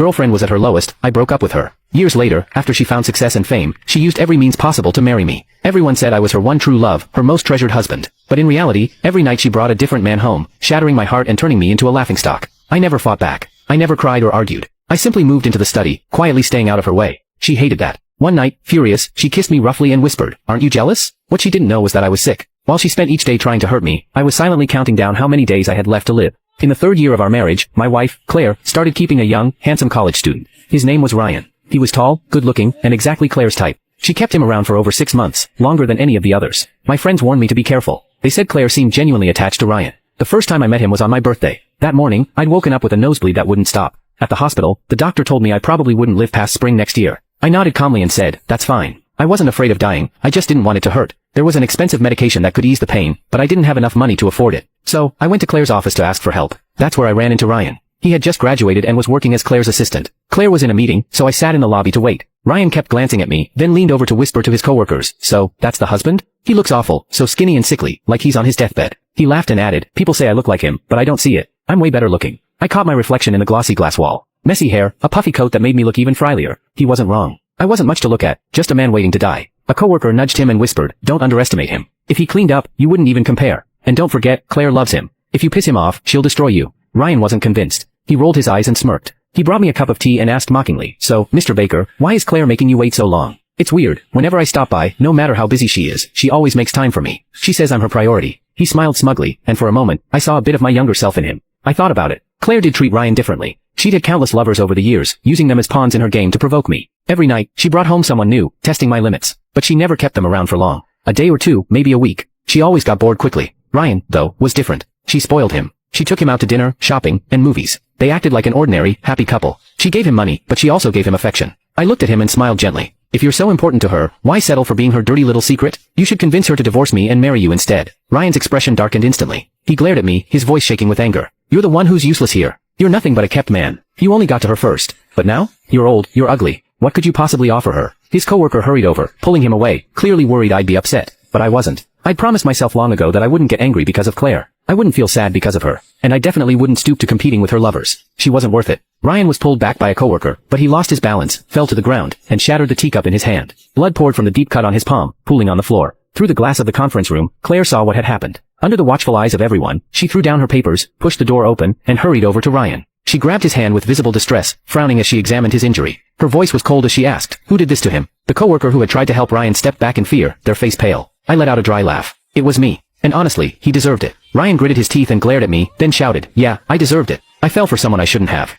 Girlfriend was at her lowest, I broke up with her. Years later, after she found success and fame, she used every means possible to marry me. Everyone said I was her one true love, her most treasured husband. But in reality, every night she brought a different man home, shattering my heart and turning me into a laughingstock. I never fought back. I never cried or argued. I simply moved into the study, quietly staying out of her way. She hated that. One night, furious, she kissed me roughly and whispered, "Aren't you jealous?" What she didn't know was that I was sick. While she spent each day trying to hurt me, I was silently counting down how many days I had left to live. In the 3rd year of our marriage, my wife, Claire, started keeping a young, handsome college student. His name was Ryan. He was tall, good-looking, and exactly Claire's type. She kept him around for over 6 months, longer than any of the others. My friends warned me to be careful. They said Claire seemed genuinely attached to Ryan. The first time I met him was on my birthday. That morning, I'd woken up with a nosebleed that wouldn't stop. At the hospital, the doctor told me I probably wouldn't live past spring next year. I nodded calmly and said, "That's fine." I wasn't afraid of dying, I just didn't want it to hurt. There was an expensive medication that could ease the pain, but I didn't have enough money to afford it. So, I went to Claire's office to ask for help. That's where I ran into Ryan. He had just graduated and was working as Claire's assistant. Claire was in a meeting, so I sat in the lobby to wait. Ryan kept glancing at me, then leaned over to whisper to his coworkers, "So, that's the husband? He looks awful, so skinny and sickly, like he's on his deathbed." He laughed and added, "People say I look like him, but I don't see it. I'm way better looking." I caught my reflection in the glossy glass wall. Messy hair, a puffy coat that made me look even frielier. He wasn't wrong. I wasn't much to look at, just a man waiting to die. A coworker nudged him and whispered, "Don't underestimate him. If he cleaned up, you wouldn't even compare. And don't forget, Claire loves him. If you piss him off, she'll destroy you." Ryan wasn't convinced. He rolled his eyes and smirked. He brought me a cup of tea and asked mockingly, "So, Mr. Baker, why is Claire making you wait so long?" "It's weird. Whenever I stop by, no matter how busy she is, she always makes time for me. She says I'm her priority." He smiled smugly, and for a moment, I saw a bit of my younger self in him. I thought about it. Claire did treat Ryan differently. She'd had countless lovers over the years, using them as pawns in her game to provoke me. Every night, she brought home someone new, testing my limits. But she never kept them around for long. A day or two, maybe a week. She always got bored quickly. Ryan, though, was different. She spoiled him. She took him out to dinner, shopping, and movies. They acted like an ordinary, happy couple. She gave him money, but she also gave him affection. I looked at him and smiled gently. "If you're so important to her, why settle for being her dirty little secret? You should convince her to divorce me and marry you instead." Ryan's expression darkened instantly. He glared at me, his voice shaking with anger. "You're the one who's useless here. You're nothing but a kept man. You only got to her first. But now? You're old, you're ugly. What could you possibly offer her?" His coworker hurried over, pulling him away, clearly worried I'd be upset. But I wasn't. I'd promised myself long ago that I wouldn't get angry because of Claire. I wouldn't feel sad because of her. And I definitely wouldn't stoop to competing with her lovers. She wasn't worth it. Ryan was pulled back by a coworker, but he lost his balance, fell to the ground, and shattered the teacup in his hand. Blood poured from the deep cut on his palm, pooling on the floor. Through the glass of the conference room, Claire saw what had happened. Under the watchful eyes of everyone, she threw down her papers, pushed the door open, and hurried over to Ryan. She grabbed his hand with visible distress, frowning as she examined his injury. Her voice was cold as she asked, "Who did this to him?" The coworker who had tried to help Ryan stepped back in fear, their face pale. I let out a dry laugh. It was me. And honestly, he deserved it. Ryan gritted his teeth and glared at me, then shouted, "Yeah, I deserved it. I fell for someone I shouldn't have."